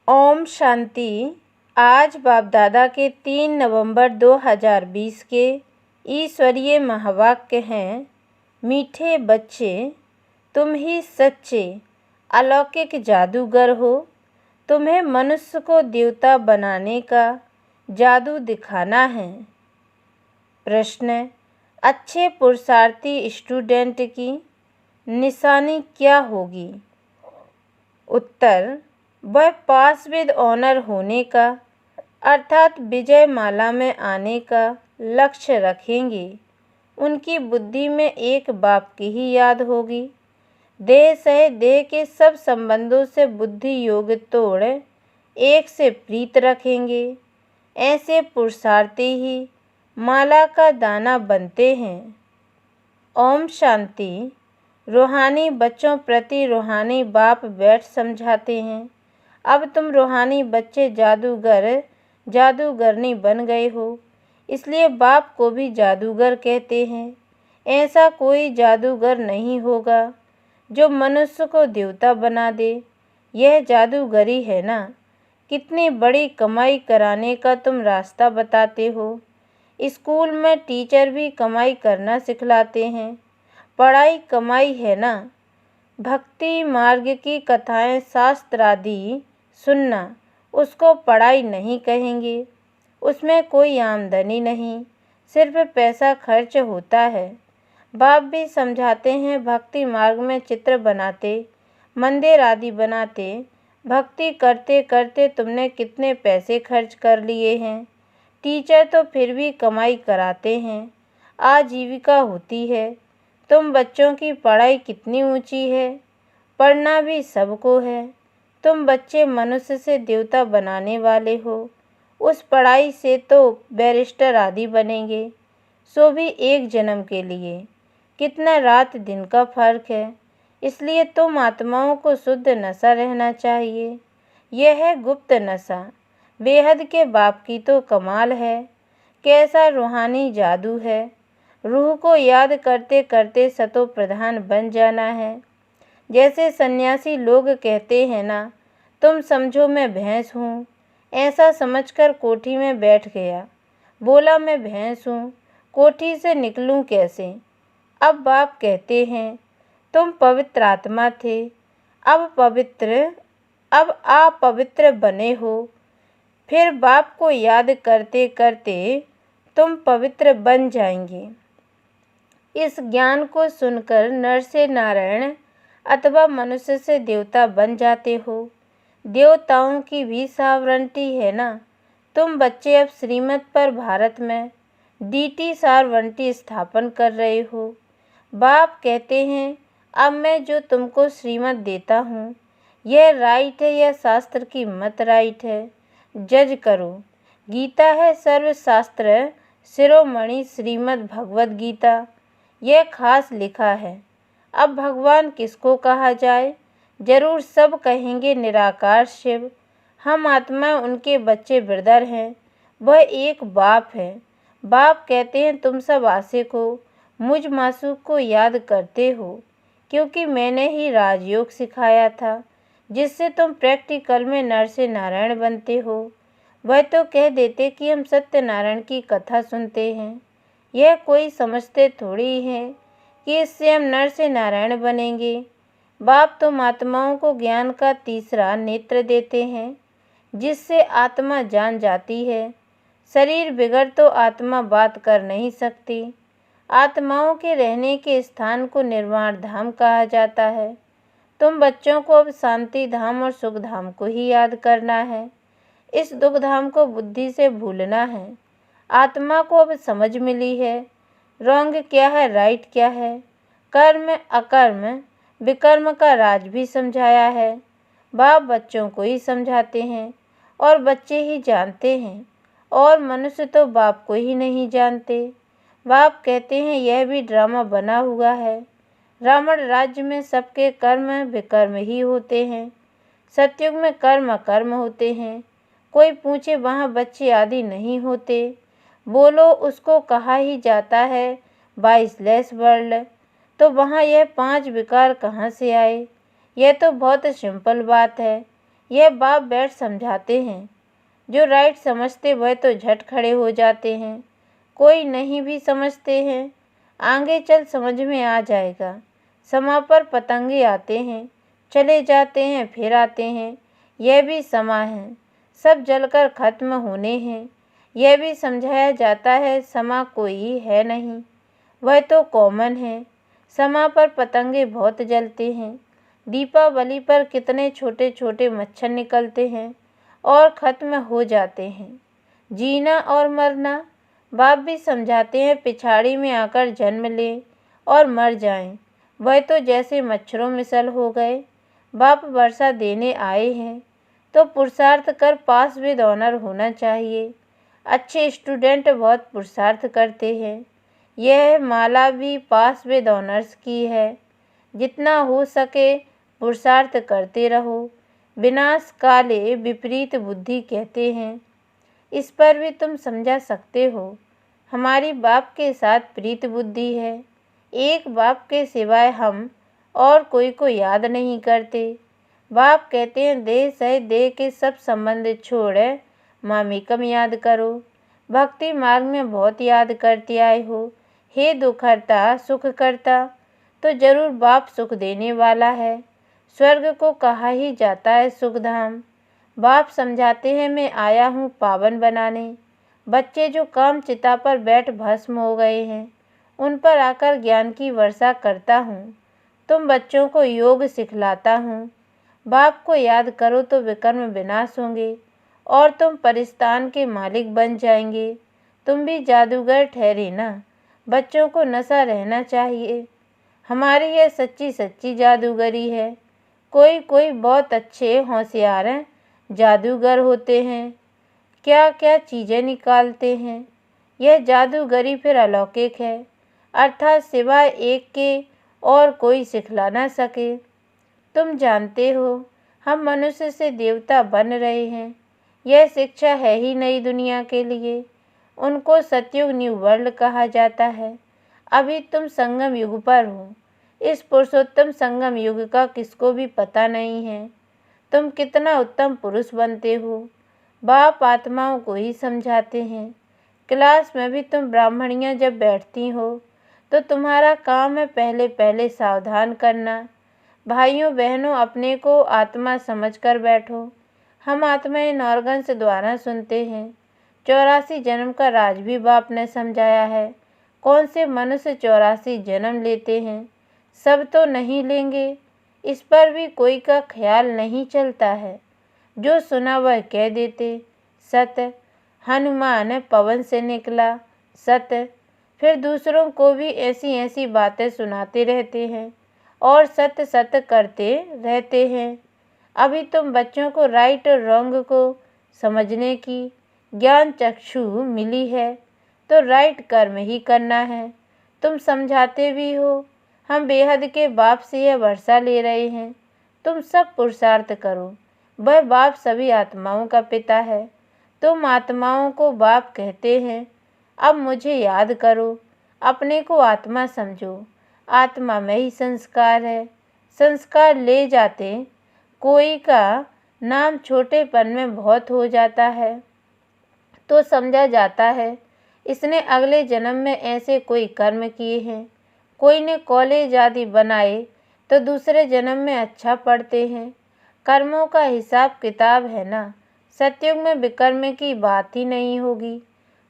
ओम शांति। आज बाप दादा के 3 नवंबर 2020 के ईश्वरीय महावाक्य हैं। मीठे बच्चे, तुम ही सच्चे अलौकिक जादूगर हो। तुम्हें मनुष्य को देवता बनाने का जादू दिखाना है। प्रश्न: अच्छे पुरुषार्थी स्टूडेंट की निशानी क्या होगी? उत्तर: वह पास विद ऑनर होने का अर्थात विजय माला में आने का लक्ष्य रखेंगे। उनकी बुद्धि में एक बाप की ही याद होगी। देह सह देह के सब संबंधों से बुद्धि योग तोड़ एक से प्रीत रखेंगे। ऐसे पुरुषार्थी ही माला का दाना बनते हैं। ओम शांति। रूहानी बच्चों प्रति रूहानी बाप बैठ समझाते हैं। अब तुम रूहानी बच्चे जादूगर जादूगरनी बन गए हो, इसलिए बाप को भी जादूगर कहते हैं। ऐसा कोई जादूगर नहीं होगा जो मनुष्य को देवता बना दे। यह जादूगरी है ना। कितनी बड़ी कमाई कराने का तुम रास्ता बताते हो। स्कूल में टीचर भी कमाई करना सिखलाते हैं। पढ़ाई कमाई है ना। भक्ति मार्ग की कथाएं शास्त्र आदि सुनना, उसको पढ़ाई नहीं कहेंगे। उसमें कोई आमदनी नहीं, सिर्फ पैसा खर्च होता है। बाप भी समझाते हैं, भक्ति मार्ग में चित्र बनाते, मंदिर आदि बनाते, भक्ति करते करते तुमने कितने पैसे खर्च कर लिए हैं। टीचर तो फिर भी कमाई कराते हैं, आजीविका होती है। तुम बच्चों की पढ़ाई कितनी ऊंची है। पढ़ना भी सबको है। तुम बच्चे मनुष्य से देवता बनाने वाले हो। उस पढ़ाई से तो बैरिस्टर आदि बनेंगे, सो भी एक जन्म के लिए। कितना रात दिन का फर्क है। इसलिए तुम आत्माओं को शुद्ध नशा रहना चाहिए। यह है गुप्त नशा। बेहद के बाप की तो कमाल है। कैसा रूहानी जादू है। रूह को याद करते करते सतो प्रधान बन जाना है। जैसे सन्यासी लोग कहते हैं ना, तुम समझो मैं भैंस हूँ। ऐसा समझकर कोठी में बैठ गया। बोला मैं भैंस हूँ, कोठी से निकलूँ कैसे। अब बाप कहते हैं, तुम पवित्र आत्मा थे, अब अपवित्र बने हो। फिर बाप को याद करते करते तुम पवित्र बन जाएंगे। इस ज्ञान को सुनकर नर से नारायण अथवा मनुष्य से देवता बन जाते हो। देवताओं की भी सावरंटी है ना। तुम बच्चे अब श्रीमत पर भारत में डीटी सारवंटी स्थापन कर रहे हो। बाप कहते हैं, अब मैं जो तुमको श्रीमत देता हूँ, यह राइट है या शास्त्र की मत राइट है, जज करो। गीता है सर्वशास्त्र शिरोमणि श्रीमद् भगवद गीता। यह खास लिखा है। अब भगवान किसको कहा जाए। जरूर सब कहेंगे निराकार शिव। हम आत्मा उनके बच्चे ब्रदर हैं। वह एक बाप है। बाप कहते हैं, तुम सब आशिक हो, मुझ मासूक को याद करते हो, क्योंकि मैंने ही राजयोग सिखाया था, जिससे तुम प्रैक्टिकल में नर से नारायण बनते हो। वह तो कह देते कि हम सत्यनारायण की कथा सुनते हैं। यह कोई समझते थोड़ी है कि इससे हम नर से नारायण बनेंगे। बाप तो आत्माओं को ज्ञान का तीसरा नेत्र देते हैं, जिससे आत्मा जान जाती है। शरीर बिगड़ तो आत्मा बात कर नहीं सकती। आत्माओं के रहने के स्थान को निर्वाण धाम कहा जाता है। तुम बच्चों को अब शांति धाम और सुख धाम को ही याद करना है। इस दुख धाम को बुद्धि से भूलना है। आत्मा को अब समझ मिली है, रॉन्ग क्या है राइट क्या है, कर्म अकर्म विकर्म का राज भी समझाया है। बाप बच्चों को ही समझाते हैं और बच्चे ही जानते हैं, और मनुष्य तो बाप को ही नहीं जानते। बाप कहते हैं, यह भी ड्रामा बना हुआ है। रावण राज्य में सबके कर्म विकर्म ही होते हैं। सतयुग में कर्म अकर्म होते हैं। कोई पूछे वहाँ बच्चे आदि नहीं होते। बोलो उसको कहा ही जाता है 22 वर्ल्ड। तो वहाँ यह 5 विकार कहाँ से आए। यह तो बहुत सिंपल बात है। यह बाप बैठ समझाते हैं। जो राइट समझते वह तो झट खड़े हो जाते हैं, कोई नहीं भी समझते हैं। आगे चल समझ में आ जाएगा। समा पर पतंगे आते हैं, चले जाते हैं, फिर आते हैं। यह भी समा है, सब जलकर खत्म होने हैं। यह भी समझाया जाता है समा कोई है नहीं, वह तो कॉमन है। समा पर पतंगे बहुत जलते हैं। दीपावली पर कितने छोटे छोटे मच्छर निकलते हैं और ख़त्म हो जाते हैं। जीना और मरना बाप भी समझाते हैं, पिछाड़ी में आकर जन्म ले और मर जाएं, वह तो जैसे मच्छरों मिसल हो गए। बाप वर्षा देने आए हैं तो पुरुषार्थ कर पास विद ऑनर होना चाहिए। अच्छे स्टूडेंट बहुत पुरुषार्थ करते हैं। यह माला भी पास विद ऑनर्स की है। जितना हो सके पुरुषार्थ करते रहो। विनाश काले विपरीत बुद्धि कहते हैं। इस पर भी तुम समझा सकते हो। हमारी बाप के साथ प्रीत बुद्धि है। एक बाप के सिवाय हम और कोई को याद नहीं करते। बाप कहते हैं देह सह देह के सब संबंध छोड़ मामिकम याद करो। भक्ति मार्ग में बहुत याद करते आए हो। हे दुखहर्ता सुख करता, तो जरूर बाप सुख देने वाला है। स्वर्ग को कहा ही जाता है सुखधाम। बाप समझाते हैं मैं आया हूँ पावन बनाने। बच्चे जो काम चिता पर बैठ भस्म हो गए हैं, उन पर आकर ज्ञान की वर्षा करता हूँ। तुम बच्चों को योग सिखलाता हूँ। बाप को याद करो तो विकर्म विनाश होंगे और तुम परिस्तान के मालिक बन जाएंगे। तुम भी जादूगर ठहरे ना। बच्चों को नशा रहना चाहिए। हमारी यह सच्ची सच्ची जादूगरी है। कोई कोई बहुत अच्छे होशियार जादूगर होते हैं, क्या क्या चीज़ें निकालते हैं। यह जादूगरी फिर अलौकिक है, अर्थात सिवाय एक के और कोई सिखला ना सके। तुम जानते हो हम मनुष्य से देवता बन रहे हैं। यह शिक्षा है ही नई दुनिया के लिए। उनको सतयुग न्यू वर्ल्ड कहा जाता है। अभी तुम संगम युग पर हो। इस पुरुषोत्तम संगम युग का किसको भी पता नहीं है। तुम कितना उत्तम पुरुष बनते हो। बाप आत्माओं को ही समझाते हैं। क्लास में भी तुम ब्राह्मणियाँ जब बैठती हो तो तुम्हारा काम है पहले पहले सावधान करना। भाइयों बहनों, अपने को आत्मा समझकर बैठो। हम आत्मा इन ऑर्गन्स द्वारा सुनते हैं। 84 जन्म का राज भी बाप ने समझाया है। कौन से मनुष्य 84 जन्म लेते हैं? सब तो नहीं लेंगे। इस पर भी कोई का ख्याल नहीं चलता है। जो सुना वह कह देते सत्य। हनुमान पवन से निकला सत्य। फिर दूसरों को भी ऐसी ऐसी बातें सुनाते रहते हैं और सत्य सत्य करते रहते हैं। अभी तुम बच्चों को राइट और रॉन्ग को समझने की ज्ञान चक्षु मिली है तो राइट कर्म ही करना है। तुम समझाते भी हो। हम बेहद के बाप से यह वर्षा ले रहे हैं। तुम सब पुरुषार्थ करो। वह बाप सभी आत्माओं का पिता है। तुम आत्माओं को बाप कहते हैं। अब मुझे याद करो। अपने को आत्मा समझो। आत्मा में ही संस्कार है। संस्कार ले जाते कोई का नाम छोटेपन में बहुत हो जाता है तो समझा जाता है इसने अगले जन्म में ऐसे कोई कर्म किए हैं। कोई ने कॉलेज आदि बनाए तो दूसरे जन्म में अच्छा पढ़ते हैं। कर्मों का हिसाब किताब है ना। सतयुग में विकर्म की बात ही नहीं होगी।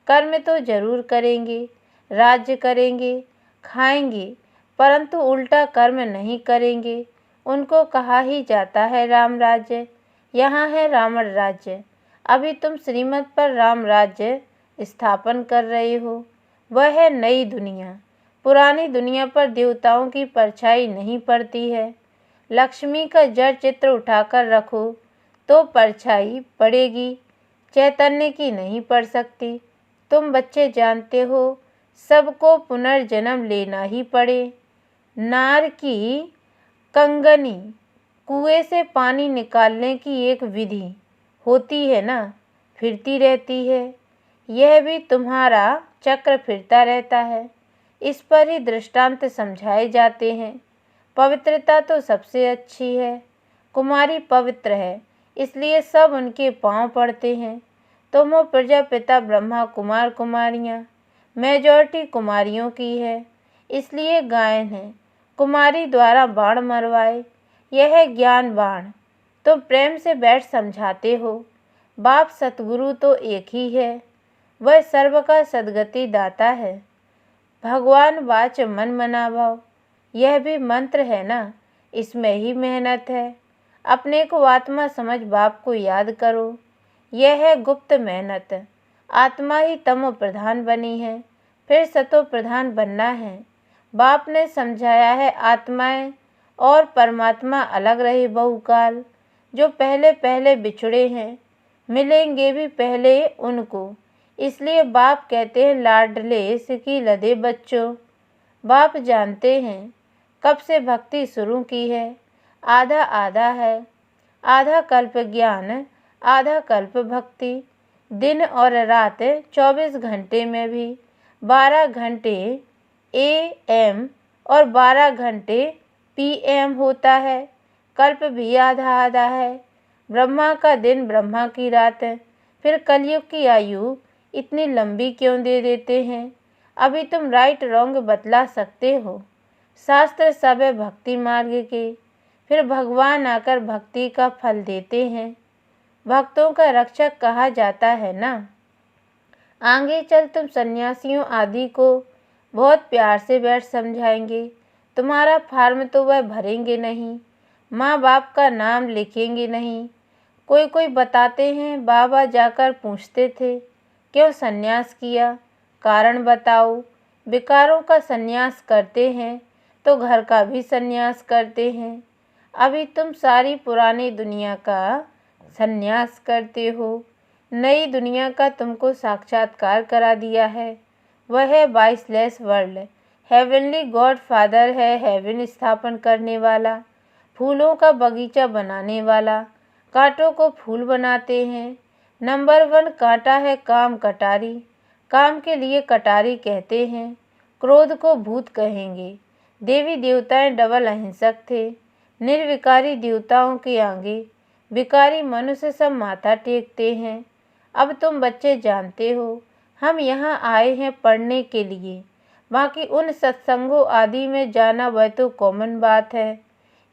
कर्म तो जरूर करेंगे, राज्य करेंगे, खाएंगे, परंतु उल्टा कर्म नहीं करेंगे। उनको कहा ही जाता है राम राज्य। यहाँ है रावण राज्य। अभी तुम श्रीमत पर राम राज्य स्थापन कर रहे हो। वह है नई दुनिया। पुरानी दुनिया पर देवताओं की परछाई नहीं पड़ती है। लक्ष्मी का जड़ चित्र उठाकर रखो तो परछाई पड़ेगी, चैतन्य की नहीं पड़ सकती। तुम बच्चे जानते हो सबको पुनर्जन्म लेना ही पड़े। नार की कंगनी कुएं से पानी निकालने की एक विधि होती है ना, फिरती रहती है। यह भी तुम्हारा चक्र फिरता रहता है। इस पर ही दृष्टांत समझाए जाते हैं। पवित्रता तो सबसे अच्छी है। कुमारी पवित्र है इसलिए सब उनके पांव पड़ते हैं। तुम हो प्रजापिता ब्रह्मा कुमार कुमारियाँ, मेजॉरिटी कुमारियों की है, इसलिए गायन है। कुमारी द्वारा बाण मरवाए, यह है ज्ञान बाण। तुम प्रेम से बैठ समझाते हो। बाप सतगुरु तो एक ही है, वह सर्व का सद्गति दाता है। भगवान वाच मन मनाभाव, यह भी मंत्र है ना, इसमें ही मेहनत है। अपने को आत्मा समझ बाप को याद करो, यह है गुप्त मेहनत। आत्मा ही तमो प्रधान बनी है, फिर सतो प्रधान बनना है। बाप ने समझाया है आत्माएं और परमात्मा अलग रहे बहुकाल। जो पहले पहले बिछड़े हैं, मिलेंगे भी पहले उनको। इसलिए बाप कहते हैं लाडले सिकी लदे बच्चों। बाप जानते हैं कब से भक्ति शुरू की है। आधा आधा है, आधा कल्प ज्ञान, आधा कल्प भक्ति। दिन और रात 24 घंटे में भी 12 घंटे AM और 12 घंटे PM होता है। कल्प भी आधा आधा है। ब्रह्मा का दिन ब्रह्मा की रात है। फिर कलयुग की आयु इतनी लंबी क्यों दे देते हैं? अभी तुम राइट रॉन्ग बतला सकते हो। शास्त्र सब है भक्ति मार्ग के, फिर भगवान आकर भक्ति का फल देते हैं। भक्तों का रक्षक कहा जाता है ना। आगे चल तुम सन्यासियों आदि को बहुत प्यार से बैठ समझाएंगे। तुम्हारा फार्म तो वह भरेंगे नहीं, माँ बाप का नाम लिखेंगे नहीं। कोई कोई बताते हैं बाबा जाकर पूछते थे क्यों सन्यास किया, कारण बताओ। विकारों का सन्यास करते हैं तो घर का भी सन्यास करते हैं। अभी तुम सारी पुरानी दुनिया का सन्यास करते हो, नई दुनिया का तुमको साक्षात्कार करा दिया है। वह है बाइसलेस वर्ल्ड। हेवनली गॉड फादर है, हेवन स्थापन करने वाला, फूलों का बगीचा बनाने वाला। कांटों को फूल बनाते हैं। नंबर 1 कांटा है काम कटारी, काम के लिए कटारी कहते हैं। क्रोध को भूत कहेंगे। देवी देवताएं डबल अहिंसक थे। निर्विकारी देवताओं के आगे विकारी मनुष्य सब माथा टेकते हैं। अब तुम बच्चे जानते हो हम यहाँ आए हैं पढ़ने के लिए। बाकी उन सत्संगों आदि में जाना वह तो कॉमन बात है।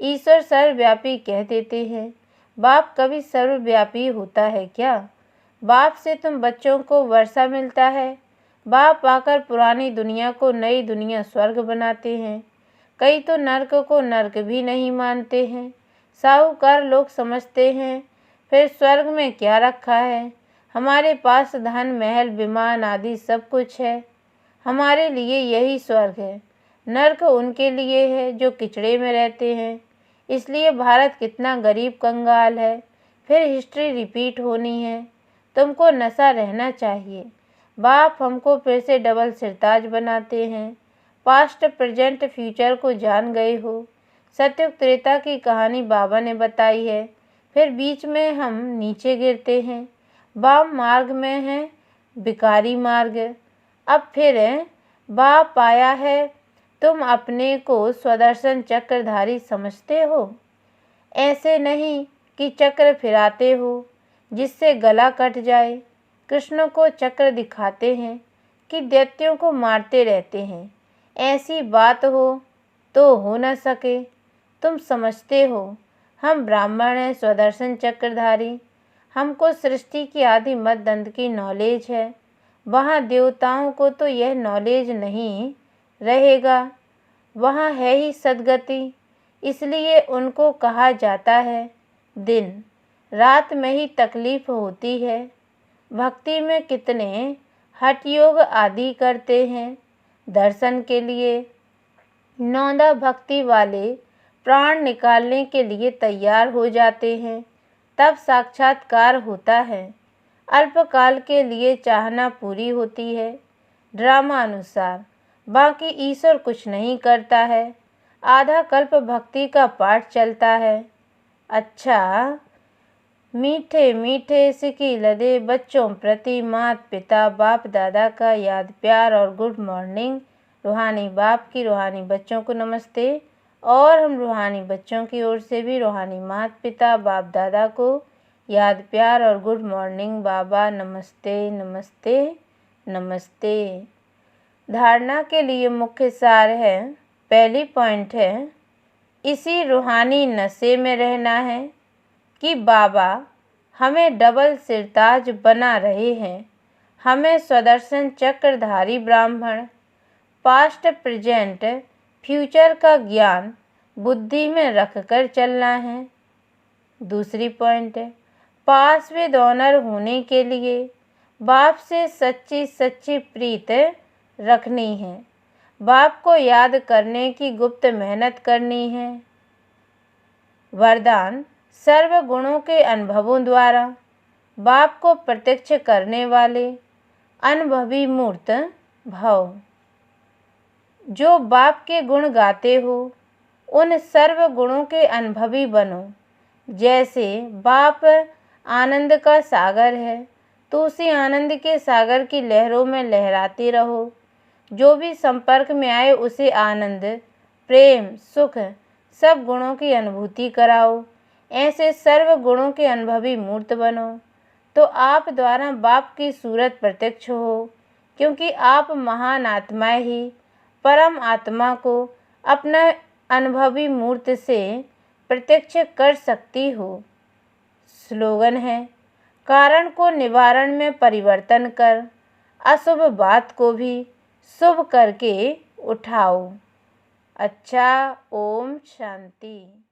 ईश्वर सर्वव्यापी कह देते हैं। बाप कभी सर्वव्यापी होता है क्या? बाप से तुम बच्चों को वर्षा मिलता है। बाप आकर पुरानी दुनिया को नई दुनिया स्वर्ग बनाते हैं। कई तो नर्क को नर्क भी नहीं मानते हैं। साहूकार लोग समझते हैं फिर स्वर्ग में क्या रखा है। हमारे पास धन महल विमान आदि सब कुछ है। हमारे लिए यही स्वर्ग है। नर्क उनके लिए है जो किचड़े में रहते हैं। इसलिए भारत कितना गरीब कंगाल है। फिर हिस्ट्री रिपीट होनी है। तुमको नशा रहना चाहिए। बाप हमको फिर से डबल सिरताज बनाते हैं। पास्ट प्रेजेंट फ्यूचर को जान गए हो। सत्युग त्रेता की कहानी बाबा ने बताई है। फिर बीच में हम नीचे गिरते हैं। वाम मार्ग में है विकारी मार्ग। अब फिर बाप आया है। तुम अपने को स्वदर्शन चक्रधारी समझते हो। ऐसे नहीं कि चक्र फिराते हो जिससे गला कट जाए। कृष्ण को चक्र दिखाते हैं कि दैत्यों को मारते रहते हैं। ऐसी बात हो तो हो न सके। तुम समझते हो हम ब्राह्मण हैं स्वदर्शन चक्रधारी। हमको सृष्टि की आदि मध्य अंत की नॉलेज है। वहाँ देवताओं को तो यह नॉलेज नहीं रहेगा। वहाँ है ही सद्गति। इसलिए उनको कहा जाता है दिन रात में ही तकलीफ होती है। भक्ति में कितने हठ योग आदि करते हैं दर्शन के लिए। नौंदा भक्ति वाले प्राण निकालने के लिए तैयार हो जाते हैं, तब साक्षात्कार होता है। अल्पकाल के लिए चाहना पूरी होती है ड्रामा अनुसार। बाकी ईश्वर कुछ नहीं करता है। आधा कल्प भक्ति का पाठ चलता है। अच्छा, मीठे मीठे सिकी लदे बच्चों प्रति माता पिता बाप दादा का याद प्यार और गुड मॉर्निंग। रूहानी बाप की रूहानी बच्चों को नमस्ते। और हम रूहानी बच्चों की ओर से भी रूहानी माता पिता बाप दादा को याद प्यार और गुड मॉर्निंग बाबा। नमस्ते नमस्ते नमस्ते। धारणा के लिए मुख्य सार है। पहली पॉइंट है, इसी रूहानी नशे में रहना है कि बाबा हमें डबल सिरताज बना रहे हैं। हमें स्वदर्शन चक्रधारी ब्राह्मण, पास्ट प्रेजेंट फ्यूचर का ज्ञान बुद्धि में रखकर चलना है। दूसरी पॉइंट है, पास विद ऑनर होने के लिए बाप से सच्ची सच्ची प्रीत रखनी है। बाप को याद करने की गुप्त मेहनत करनी है। वरदान, सर्व गुणों के अनुभवों द्वारा बाप को प्रत्यक्ष करने वाले अनुभवी मूर्त भव। जो बाप के गुण गाते हो उन सर्व गुणों के अनुभवी बनो। जैसे बाप आनंद का सागर है तो उसी आनंद के सागर की लहरों में लहराते रहो। जो भी संपर्क में आए उसे आनंद, प्रेम, सुख सब गुणों की अनुभूति कराओ। ऐसे सर्व गुणों के अनुभवी मूर्त बनो तो आप द्वारा बाप की सूरत प्रत्यक्ष हो, क्योंकि आप महान आत्माएं ही परम आत्मा को अपना अनुभवी मूर्त से प्रत्यक्ष कर सकती हो। स्लोगन है, कारण को निवारण में परिवर्तन कर, अशुभ बात को भी शुभ करके उठाओ। अच्छा, ओम शांति।